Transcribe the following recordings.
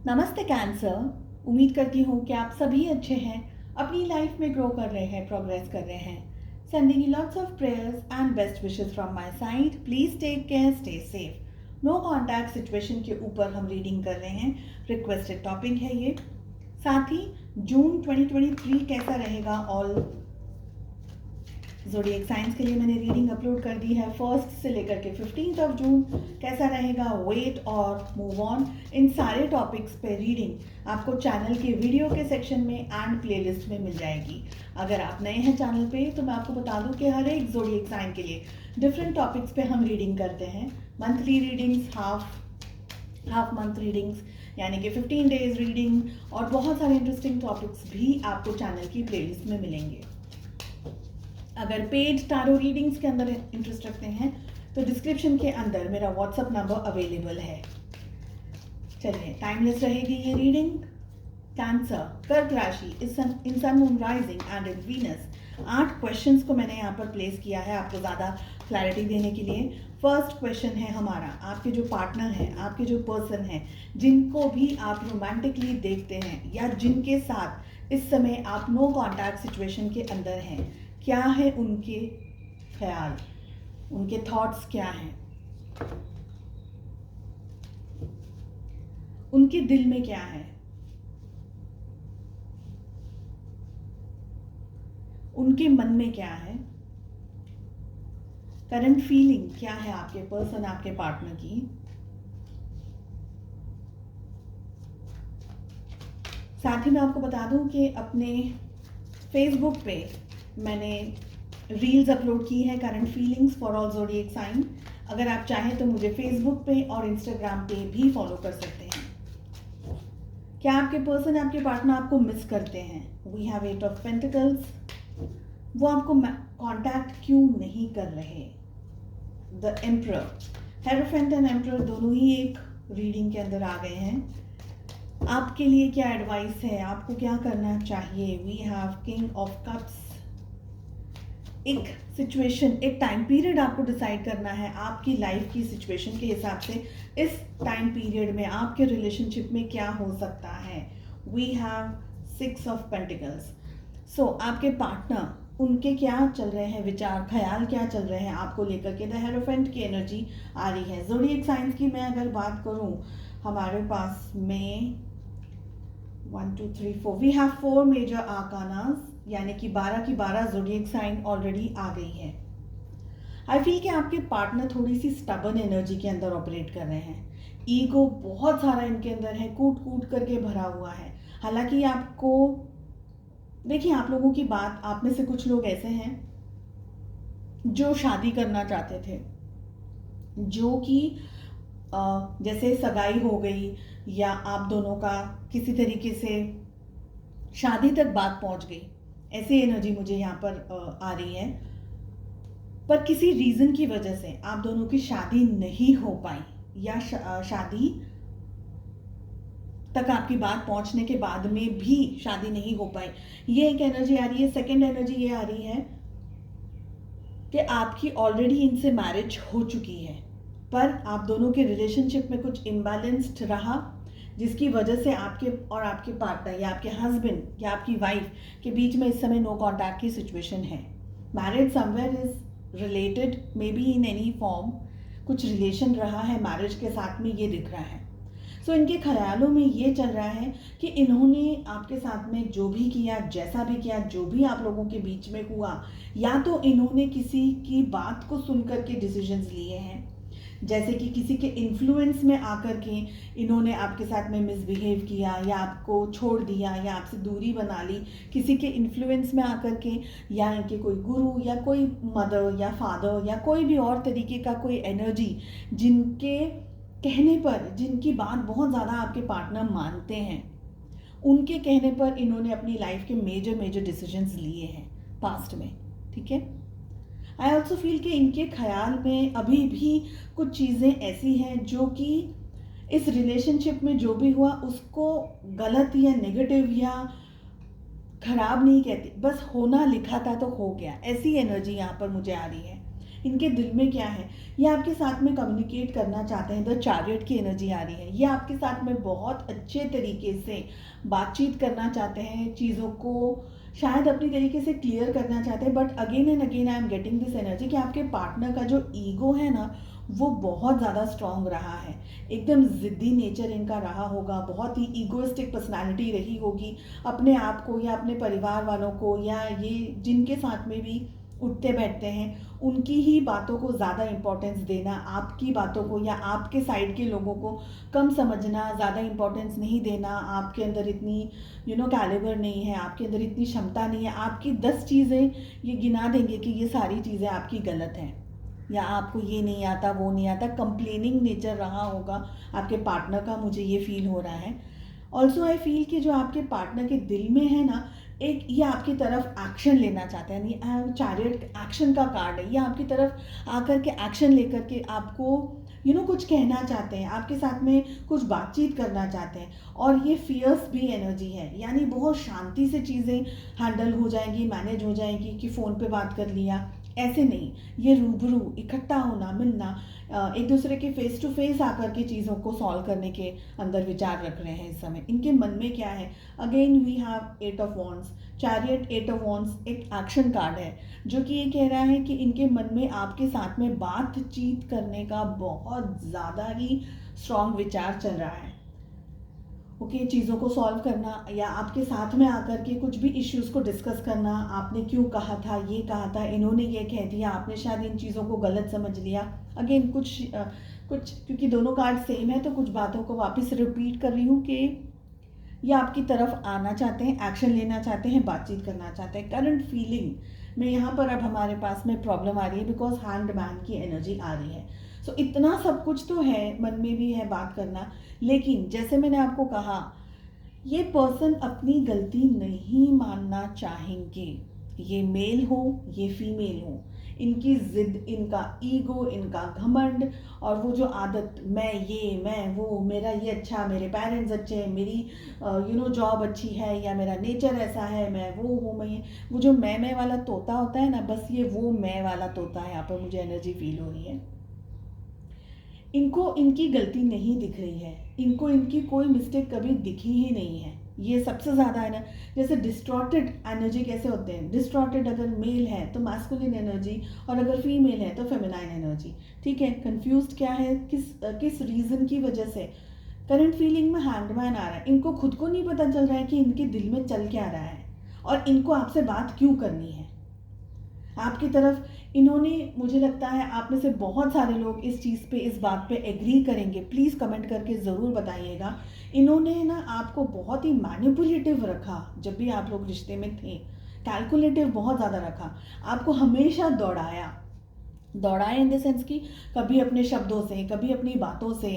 नमस्ते कैंसर। उम्मीद करती हूँ कि आप सभी अच्छे हैं, अपनी लाइफ में ग्रो कर रहे हैं, प्रोग्रेस कर रहे हैं। Sending you lots of prayers and best wishes from my side. Please take care, stay safe. No contact situation के ऊपर हम रीडिंग कर रहे हैं, रिक्वेस्टेड टॉपिक है ये। साथ ही जून 2023 कैसा रहेगा ऑल ज़ोडिएक साइंस के लिए मैंने रीडिंग अपलोड कर दी है। फर्स्ट से लेकर के 15 ऑफ जून कैसा रहेगा, वेट और मूव ऑन, इन सारे टॉपिक्स पे रीडिंग आपको चैनल के वीडियो के सेक्शन में एंड प्लेलिस्ट में मिल जाएगी। अगर आप नए हैं चैनल पे तो मैं आपको बता दूं कि हर एक ज़ोडिएक साइन के लिए डिफरेंट टॉपिक्स पे हम रीडिंग करते हैं। Monthly readings, half month readings, यानी कि 15 डेज रीडिंग, और बहुत सारे इंटरेस्टिंग टॉपिक्स भी आपको चैनल की प्लेलिस्ट में मिलेंगे। अगर पेड टारो रीडिंग्स के अंदर इंटरेस्ट रखते हैं तो डिस्क्रिप्शन के अंदर मेरा व्हाट्सएप नंबर अवेलेबल है। चलिए, टाइमलेस रहेगी ये रीडिंग। कैंसर, कर्क राशि, in sun moon rising and in Venus. 8 questions को मैंने यहाँ पर प्लेस किया है आपको ज़्यादा क्लैरिटी देने के लिए। फर्स्ट क्वेश्चन है हमारा, आपके जो पार्टनर हैं, आपके जो पर्सन हैं, जिनको भी आप रोमांटिकली देखते हैं या जिनके साथ इस समय आप नो कॉन्टैक्ट सिचुएशन के अंदर हैं, क्या है उनके ख्याल, उनके थॉट्स क्या हैं, उनके दिल में क्या है, उनके मन में क्या है, करंट फीलिंग क्या है आपके पर्सन, आपके पार्टनर की। साथ ही मैं आपको बता दूं कि अपने फेसबुक पे मैंने रील्स अपलोड की है, current feelings for all zodiac sign. अगर आप चाहें तो मुझे फेसबुक पे और इंस्टाग्राम पे भी फॉलो कर सकते हैं। क्या आपके पर्सन, आपके पार्टनर आपको मिस करते हैं? We have 8 of pentacles. वो आपको कांटेक्ट क्यों नहीं कर रहे? The emperor, hierophant and emperor दोनों ही एक रीडिंग के अंदर आ गए हैं। आपके लिए क्या एडवाइस है, आपको क्या करना चाहिए? We have king of cups. एक सिचुएशन, एक टाइम पीरियड आपको डिसाइड करना है आपकी लाइफ की सिचुएशन के हिसाब से। इस टाइम पीरियड में आपके रिलेशनशिप में क्या हो सकता है? We have 6 of pentacles. So आपके पार्टनर, उनके क्या चल रहे हैं विचार, ख्याल क्या चल रहे हैं आपको लेकर के? द हेरोफेंट की एनर्जी आ रही है। ज़ोडिएक साइंस की मैं अगर बात करूं, हमारे पास में 1 2 3 4 वी हैव 4 मेजर आर्कानास, यानी कि 12 की 12 ज़ोडिएक साइन ऑलरेडी आ गई है। आई फील कि आपके पार्टनर थोड़ी सी स्टबर्न एनर्जी के अंदर ऑपरेट कर रहे हैं। ईगो बहुत सारा इनके अंदर है, कूट कूट करके भरा हुआ है। हालांकि आपको, देखिए, आप लोगों की बात, आप में से कुछ लोग ऐसे हैं जो शादी करना चाहते थे, जो कि जैसे सगाई हो गई या आप दोनों का किसी तरीके से शादी तक बात पहुंच गई, ऐसी एनर्जी मुझे यहाँ पर आ रही है। पर किसी रीज़न की वजह से आप दोनों की शादी नहीं हो पाई या शादी तक आपकी बात पहुंचने के बाद में भी शादी नहीं हो पाई, ये एक एनर्जी आ रही है। सेकंड एनर्जी ये आ रही है कि आपकी ऑलरेडी इनसे मैरिज हो चुकी है, पर आप दोनों के रिलेशनशिप में कुछ इम्बैलेंस्ड रहा, जिसकी वजह से आपके और आपके पार्टनर या आपके हस्बैंड या आपकी वाइफ के बीच में इस समय नो कॉन्टैक्ट की सिचुएशन है। Marriage somewhere is related, may be in any form, कुछ रिलेशन रहा है मैरिज के साथ में, ये दिख रहा है। सो इनके ख्यालों में ये चल रहा है कि इन्होंने आपके साथ में जो भी किया, जैसा भी किया, जो भी आप लोगों के बीच में हुआ, या तो इन्होंने किसी की बात को सुन करके डिसीजंस लिए हैं, जैसे कि किसी के इन्फ्लुएंस में आकर के इन्होंने आपके साथ में मिसबिहेव किया या आपको छोड़ दिया या आपसे दूरी बना ली, किसी के इन्फ्लुएंस में आकर के, या इनके कोई गुरु या कोई मदर या फादर या कोई भी और तरीके का कोई एनर्जी, जिनके कहने पर, जिनकी बात बहुत ज़्यादा आपके पार्टनर मानते हैं, उनके कहने पर इन्होंने अपनी लाइफ के मेजर मेजर डिसीजंस लिए हैं पास्ट में। ठीक है, आई ऑल्सो फील कि इनके ख्याल में अभी भी कुछ चीज़ें ऐसी हैं जो कि इस रिलेशनशिप में जो भी हुआ उसको गलत या नेगेटिव या खराब नहीं कहती, बस होना लिखा था तो हो गया, ऐसी एनर्जी यहाँ पर मुझे आ रही है। इनके दिल में क्या है, ये आपके साथ में कम्युनिकेट करना चाहते हैं। द चैरियट की एनर्जी आ रही है, ये आपके साथ में बहुत अच्छे तरीके से बातचीत करना चाहते हैं, चीज़ों को शायद अपनी तरीके से क्लियर करना चाहते हैं। But again and again I am getting this energy कि आपके पार्टनर का जो ईगो है ना, वो बहुत ज़्यादा स्ट्रॉन्ग रहा है। एकदम ज़िद्दी नेचर इनका रहा होगा, बहुत ही ईगोइस्टिक पर्सनालिटी रही होगी। अपने आप को या अपने परिवार वालों को या ये जिनके साथ में भी उठते बैठते हैं, उनकी ही बातों को ज़्यादा इम्पोर्टेंस देना, आपकी बातों को या आपके साइड के लोगों को कम समझना, ज़्यादा इम्पोर्टेंस नहीं देना। आपके अंदर इतनी कैलिबर नहीं है, आपके अंदर इतनी क्षमता नहीं है। आपकी 10 चीज़ें ये गिना देंगे कि ये सारी चीज़ें आपकी गलत हैं या आपको ये नहीं आता, वो नहीं आता। कंप्लेनिंग नेचर रहा होगा आपके पार्टनर का, मुझे ये फील हो रहा है। ऑल्सो आई फील कि जो आपके पार्टनर के दिल में है ना, एक ये आपकी तरफ एक्शन लेना चाहते हैं। यानी चैरियट एक्शन का कार्ड है, ये आपकी तरफ आकर के एक्शन लेकर के आपको कुछ कहना चाहते हैं, आपके साथ में कुछ बातचीत करना चाहते हैं। और ये फियर्स भी एनर्जी है, यानी बहुत शांति से चीज़ें हैंडल हो जाएंगी, मैनेज हो जाएंगी कि फ़ोन पे बात कर लिया, ऐसे नहीं। ये रूबरू इकट्ठा होना, मिलना, एक दूसरे के फेस टू फेस आकर के चीज़ों को सॉल्व करने के अंदर विचार रख रहे हैं इस समय। इनके मन में क्या है, again we have 8 of wands, chariot 8 of wands एक एक्शन कार्ड है जो कि ये कह रहा है कि इनके मन में आपके साथ में बातचीत करने का बहुत ज़्यादा ही स्ट्रॉन्ग विचार चल रहा है। ओके, चीज़ों को सॉल्व करना या आपके साथ में आकर के कुछ भी इश्यूज़ को डिस्कस करना। आपने क्यों कहा था, ये कहा था, इन्होंने ये कह दिया, आपने शायद इन चीज़ों को गलत समझ लिया। अगेन कुछ क्योंकि दोनों कार्ड सेम है तो कुछ बातों को वापस रिपीट कर रही हूँ कि ये आपकी तरफ आना चाहते हैं, एक्शन लेना चाहते हैं, बातचीत करना चाहते हैं। करंट फीलिंग में यहाँ पर अब हमारे पास में प्रॉब्लम आ रही है बिकॉज हैंडमैन की एनर्जी आ रही है। सो इतना सब कुछ तो है, मन में भी है बात करना, लेकिन जैसे मैंने आपको कहा, ये पर्सन अपनी गलती नहीं मानना चाहेंगे। ये मेल हो, ये फीमेल हो, इनकी जिद, इनका ईगो, इनका घमंड और वो जो आदत, मैं वो, मेरा ये अच्छा, मेरे पेरेंट्स अच्छे हैं, मेरी जॉब अच्छी है या मेरा नेचर ऐसा है, मैं वो हूँ, मैं वो जो मैं वाला तोता होता है ना, बस ये वो मैं वाला तोता है। यहाँ पर मुझे एनर्जी फील हो रही है। इनको इनकी गलती नहीं दिख रही है, इनको इनकी कोई मिस्टेक कभी दिखी ही नहीं है। ये सबसे ज़्यादा है ना, जैसे डिस्टॉर्टेड एनर्जी कैसे होते हैं, डिस्टॉर्टेड अगर मेल है तो मैस्कुलिन एनर्जी और अगर फीमेल है तो फेमिनाइन एनर्जी। ठीक है, कंफ्यूज्ड क्या है, किस रीज़न की वजह से करंट फीलिंग में हैंडमैन आ रहा है। इनको खुद को नहीं पता चल रहा है कि इनके दिल में चल क्या रहा है और इनको आपसे बात क्यों करनी है। आपकी तरफ इन्होंने, मुझे लगता है आप में से बहुत सारे लोग इस चीज़ पे, इस बात पे एग्री करेंगे। प्लीज़ कमेंट करके ज़रूर बताइएगा। इन्होंने ना आपको बहुत ही मैनिपुलेटिव रखा जब भी आप लोग रिश्ते में थे, कैलकुलेटिव बहुत ज़्यादा रखा, आपको हमेशा दौड़ाया इन द सेंस कि कभी अपने शब्दों से, कभी अपनी बातों से,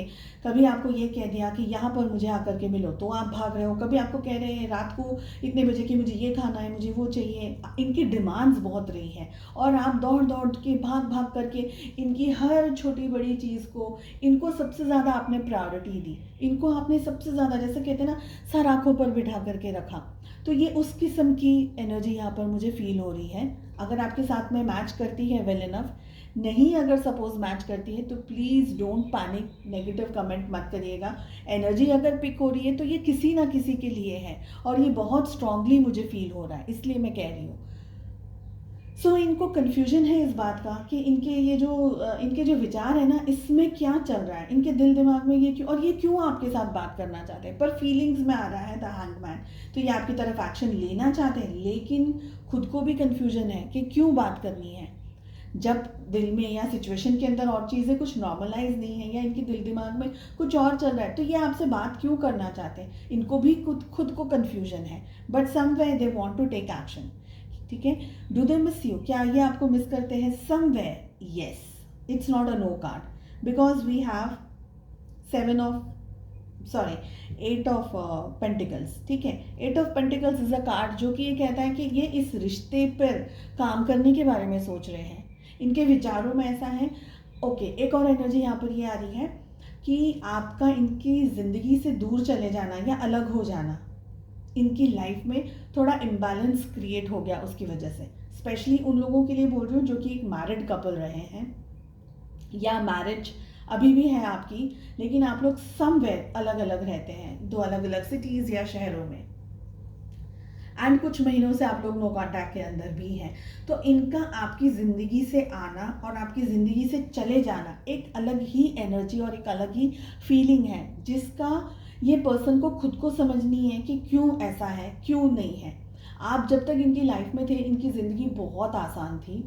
कभी आपको ये कह दिया कि यहाँ पर मुझे आकर के मिलो तो आप भाग रहे हो, कभी आपको कह रहे हैं रात को इतने बजे कि मुझे ये खाना है, मुझे वो चाहिए। इनकी डिमांड्स बहुत रही हैं और आप दौड़ के भाग करके इनकी हर छोटी बड़ी चीज़ को, इनको सबसे ज़्यादा आपने प्रायोरिटी दी, इनको आपने सबसे ज़्यादा, जैसे कहते हैं ना, सर आँखों पर बिठा करके रखा। तो ये उस किस्म की एनर्जी यहाँ पर मुझे फील हो रही है। अगर आपके साथ में मैच करती है वेल इनफ, नहीं अगर सपोज मैच करती है तो please don't panic, negative comment मत करिएगा। एनर्जी अगर पिक हो रही है तो ये किसी ना किसी के लिए है और ये बहुत स्ट्रांगली मुझे फील हो रहा है, इसलिए मैं कह रही हूँ। सो इनको कन्फ्यूजन है इस बात का कि इनके जो विचार है ना, इसमें क्या चल रहा है, इनके दिल दिमाग में ये क्यों, और ये क्यों आपके साथ बात करना चाहते हैं। पर फीलिंग्स में आ रहा है द हैंगमैन, तो ये आपकी तरफ एक्शन लेना चाहते हैं, लेकिन खुद को भी कन्फ्यूजन है कि क्यों बात करनी है जब दिल में या सिचुएशन के अंदर और चीज़ें कुछ नॉर्मलाइज नहीं है या इनके दिल दिमाग में कुछ और चल रहा है। तो ये आपसे बात क्यों करना चाहते हैं, इनको भी खुद को कन्फ्यूजन है, but somewhere they want to take action. ठीक है, डू दे मिस यू, क्या ये आपको मिस करते हैं somewhere? Yes, it's not a no card because we have 8 of pentacles. ठीक है, 8 of pentacles is a card जो कि ये कहता है कि ये इस रिश्ते पर काम करने के बारे में सोच रहे हैं, इनके विचारों में ऐसा है। ओके, एक और एनर्जी यहाँ पर ये आ रही है कि आपका इनकी ज़िंदगी से दूर चले जाना या अलग हो जाना, इनकी लाइफ में थोड़ा इम्बैलेंस क्रिएट हो गया उसकी वजह से। स्पेशली उन लोगों के लिए बोल रही हूँ जो कि एक मैरिड कपल रहे हैं या मैरिज अभी भी है आपकी, लेकिन आप लोग समवेयर अलग अलग रहते हैं, 2 अलग अलग सिटीज़ या शहरों में, एंड कुछ महीनों से आप लोग नो कॉन्टैक्ट के अंदर भी हैं। तो इनका आपकी ज़िंदगी से आना और आपकी ज़िंदगी से चले जाना एक अलग ही एनर्जी और एक अलग ही फीलिंग है, जिसका ये पर्सन को खुद को समझनी है कि क्यों ऐसा है, क्यों नहीं है। आप जब तक इनकी लाइफ में थे, इनकी ज़िंदगी बहुत आसान थी,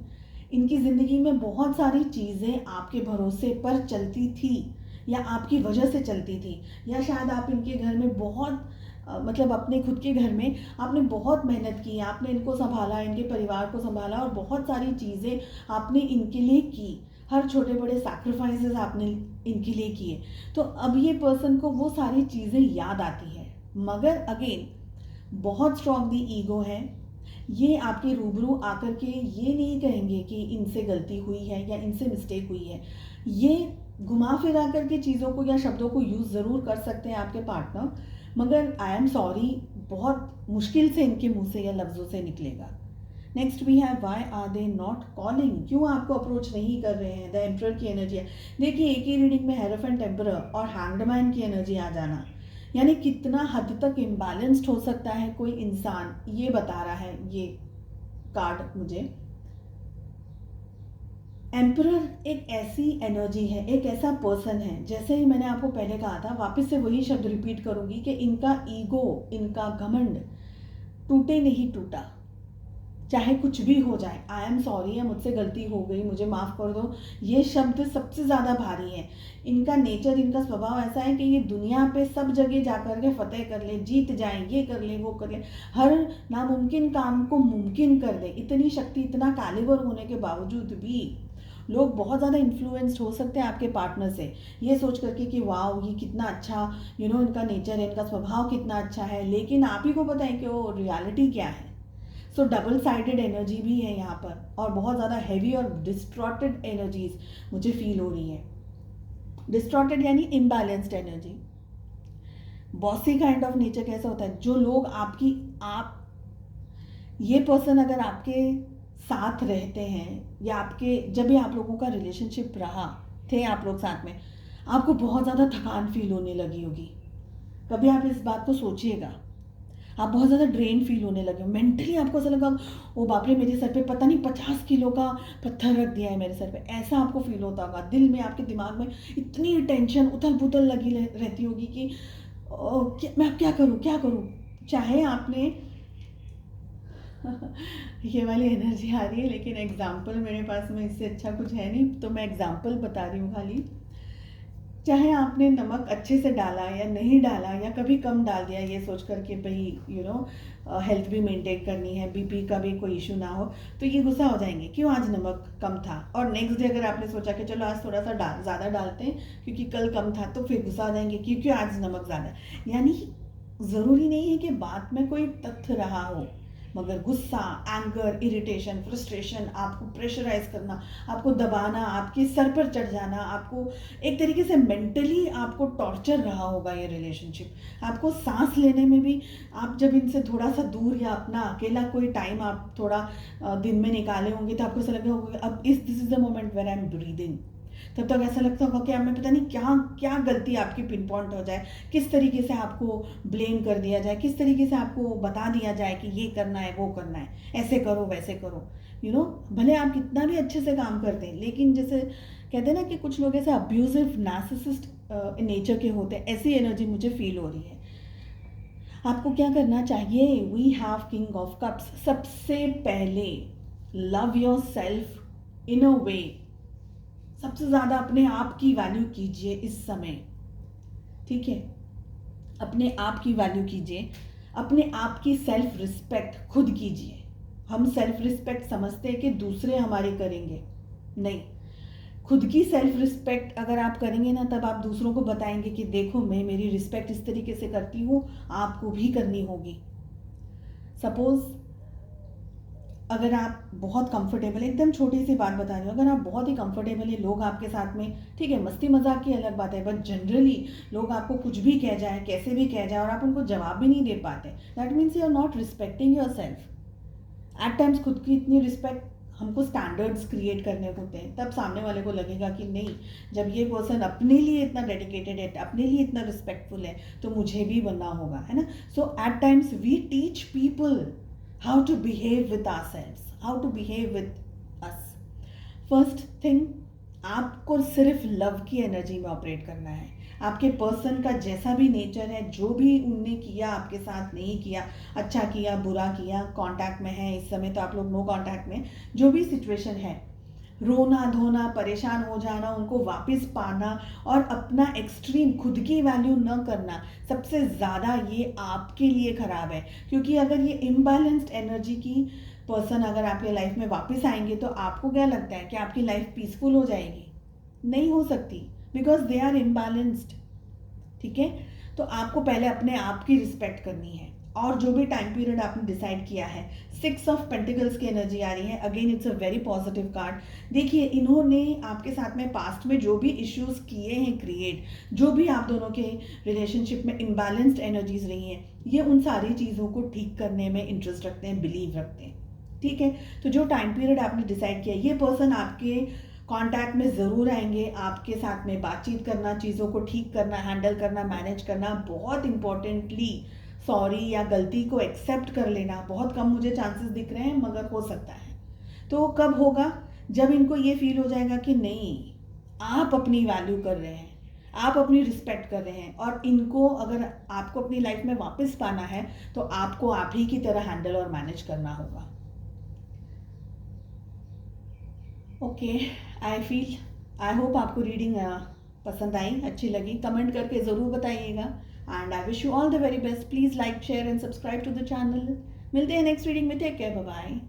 इनकी ज़िंदगी में बहुत सारी चीज़ें आपके भरोसे पर चलती थी या आपकी वजह से चलती थी, या शायद आप इनके घर में बहुत मतलब अपने खुद के घर में आपने बहुत मेहनत की, आपने इनको संभाला, इनके परिवार को संभाला और बहुत सारी चीज़ें आपने इनके लिए की, हर छोटे बड़े सैक्रिफाइसेस आपने इनके लिए किए। तो अब ये पर्सन को वो सारी चीज़ें याद आती है, मगर अगेन बहुत स्ट्रॉन्गली ईगो है। ये आपके रूबरू आकर के ये नहीं कहेंगे कि इनसे गलती हुई है या इनसे मिस्टेक हुई है। ये घुमा फिरा करके चीज़ों को या शब्दों को यूज़ ज़रूर कर सकते हैं आपके पार्टनर, मगर आई एम सॉरी बहुत मुश्किल से इनके मुंह से या लफ्ज़ों से निकलेगा। Next we have why are they not calling, क्यों आपको अप्रोच नहीं कर रहे हैं। द एम्परर की एनर्जी है। देखिए एक ही रीडिंग में हेरोफेंट टेम्परर और हैंग्ड की एनर्जी आ जाना, यानी कितना हद तक इम्बैलेंस्ड हो सकता है कोई इंसान, ये बता रहा है ये कार्ड मुझे। एम्परर एक ऐसी एनर्जी है, एक ऐसा पर्सन है, जैसे ही मैंने आपको पहले कहा था, वापस से वही शब्द रिपीट करूंगी कि इनका ईगो, इनका घमंड टूटे नहीं टूटा, चाहे कुछ भी हो जाए। आई एम सॉरी, मुझसे गलती हो गई, मुझे माफ़ कर दो, ये शब्द सबसे ज़्यादा भारी है। इनका नेचर, इनका स्वभाव ऐसा है कि ये दुनिया पे सब जगह जाकर के फतेह कर ले, जीत जाए, ये कर ले, वो कर ले, हर नामुमकिन काम को मुमकिन कर दे। इतनी शक्ति, इतना कैलिबर होने के बावजूद भी लोग बहुत ज़्यादा इन्फ्लुएंस्ड हो सकते हैं आपके पार्टनर से, ये सोच करके कि वाह ये कितना अच्छा इनका नेचर है, इनका स्वभाव कितना अच्छा है, लेकिन आप ही को पता है कि वो रियलिटी क्या है। सो डबल साइडेड एनर्जी भी है यहाँ पर, और बहुत ज़्यादा हैवी और डिस्ट्रॉटेड एनर्जीज मुझे फील हो रही है। डिस्ट्रॉटेड यानी imbalanced energy. Bossy kind of nature कैसा होता है, जो लोग ये पर्सन अगर आपके साथ रहते हैं या जब भी आप लोगों का रिलेशनशिप रहा, थे आप लोग साथ में, आपको बहुत ज़्यादा थकान फील होने लगी होगी। कभी आप इस बात को सोचिएगा, आप बहुत ज़्यादा ड्रेन फील होने लगे, मेंटली आपको ऐसा लगा ओ बाप रे मेरे सर पे पता नहीं 50 किलो का पत्थर रख दिया है मेरे सर पे, ऐसा आपको फील होता होगा। दिल में, आपके दिमाग में इतनी टेंशन, उथल पुथल लगी रहती होगी कि मैं अब क्या करूँ। चाहे आपने ये वाली एनर्जी आ रही है, लेकिन एग्जाम्पल मेरे पास में इससे अच्छा कुछ है नहीं, तो मैं एग्जाम्पल बता रही हूँ खाली। चाहे आपने नमक अच्छे से डाला या नहीं डाला, या कभी कम डाल दिया, ये सोच कर के भाई हेल्थ भी मेंटेन करनी है, बीपी का भी कोई इशू ना हो, तो ये गुस्सा हो जाएंगे क्यों आज नमक कम था। और नेक्स्ट डे अगर आपने सोचा कि चलो आज थोड़ा सा ज़्यादा डालते हैं क्योंकि कल कम था, तो फिर गुस्सा हो जाएंगे क्योंकि आज नमक ज़्यादा। यानी ज़रूरी नहीं है कि बात में कोई तथ्य रहा हो, मगर गुस्सा, एंगर, इरिटेशन, फ्रस्ट्रेशन, आपको प्रेशराइज करना, आपको दबाना, आपके सर पर चढ़ जाना, आपको एक तरीके से मेंटली आपको टॉर्चर रहा होगा ये रिलेशनशिप। आपको सांस लेने में भी, आप जब इनसे थोड़ा सा दूर या अपना अकेला कोई टाइम आप थोड़ा दिन में निकाले होंगे, तो आपको ऐसा लगा होगा अब this is the moment where I am breathing. तब तक ऐसा लगता होगा कि अब मैं पता नहीं क्या गलती आपकी पिन पॉइंट हो जाए, किस तरीके से आपको ब्लेम कर दिया जाए, किस तरीके से आपको बता दिया जाए कि ये करना है, वो करना है, ऐसे करो वैसे करो। भले आप कितना भी अच्छे से काम करते हैं, लेकिन जैसे कहते हैं ना कि कुछ लोग ऐसे अब्यूजिव नार्सिसिस्ट नेचर के होते हैं, ऐसी एनर्जी मुझे फील हो रही है। आपको क्या करना चाहिए, we have king of cups. सबसे पहले love yourself in a way, सबसे ज़्यादा अपने आप की वैल्यू कीजिए इस समय, ठीक है। अपने आप की वैल्यू कीजिए, अपने आप की सेल्फ रिस्पेक्ट खुद कीजिए। हम सेल्फ रिस्पेक्ट समझते हैं कि दूसरे हमारे करेंगे, नहीं, खुद की सेल्फ रिस्पेक्ट अगर आप करेंगे ना, तब आप दूसरों को बताएंगे कि देखो मैं मेरी रिस्पेक्ट इस तरीके से करती हूँ, आपको भी करनी होगी। सपोज अगर आप बहुत कंफर्टेबल, एकदम छोटी सी बात बता रही हूँ, अगर आप बहुत ही कंफर्टेबल है, लोग आपके साथ में, ठीक है, मस्ती मजाक की अलग बात है, बट जनरली लोग आपको कुछ भी कह जाए, कैसे भी कह जाए, और आप उनको जवाब भी नहीं दे पाते, that means you are not respecting yourself. At times खुद की इतनी रिस्पेक्ट, हमको स्टैंडर्ड्स क्रिएट करने होते हैं, तब सामने वाले को लगेगा कि नहीं, जब ये पर्सन अपने लिए इतना डेडिकेटेड है, अपने लिए इतना रिस्पेक्टफुल है, तो मुझे भी बनना होगा, है ना. So at times we teach people how to behave with ourselves, how to behave with us. First thing, आपको सिर्फ लव की एनर्जी में ऑपरेट करना है. आपके पर्सन का जैसा भी नेचर है, जो भी उनने किया आपके साथ, नहीं किया, अच्छा किया बुरा किया, कांटेक्ट में है इस समय तो आप लोग नो कांटेक्ट में, जो भी सिचुएशन है, रोना धोना, परेशान हो जाना, उनको वापस पाना और अपना एक्सट्रीम खुद की वैल्यू न करना, सबसे ज़्यादा ये आपके लिए ख़राब है. क्योंकि अगर ये इम्बैलेंस्ड एनर्जी की पर्सन अगर आपके लाइफ में वापस आएंगे, तो आपको क्या लगता है कि आपकी लाइफ पीसफुल हो जाएगी? नहीं हो सकती, बिकॉज दे आर इम्बैलेंस्ड. ठीक है, तो आपको पहले अपने आप की रिस्पेक्ट करनी है. और जो भी टाइम पीरियड आपने डिसाइड किया है, 6 ऑफ पेंटिकल्स की एनर्जी आ रही है. Again it's a very positive card. देखिए, इन्होंने आपके साथ में पास्ट में जो भी इश्यूज किए हैं क्रिएट, जो भी आप दोनों के रिलेशनशिप में इम्बैलेंस्ड एनर्जीज रही हैं, ये उन सारी चीज़ों को ठीक करने में इंटरेस्ट रखते हैं, बिलीव रखते हैं. ठीक है, तो जो टाइम पीरियड आपने डिसाइड किया, ये पर्सन आपके कांटेक्ट में ज़रूर आएंगे. आपके साथ में बातचीत करना, चीज़ों को ठीक करना, हैंडल करना, मैनेज करना, बहुत इंपॉर्टेंटली सॉरी या गलती को एक्सेप्ट कर लेना, बहुत कम मुझे चांसेस दिख रहे हैं, मगर हो सकता है. तो कब होगा? जब इनको ये फील हो जाएगा कि नहीं, आप अपनी वैल्यू कर रहे हैं, आप अपनी रिस्पेक्ट कर रहे हैं, और इनको अगर आपको अपनी लाइफ में वापस पाना है, तो आपको आप ही की तरह हैंडल और मैनेज करना होगा. ओके, आई होप आपको रीडिंग पसंद आई, अच्छी लगी. कमेंट करके ज़रूर बताइएगा. And I wish you all the very best. Please like, share and subscribe to the channel. मिलते हैं नेक्स्ट रीडिंग में. Take care, bye bye.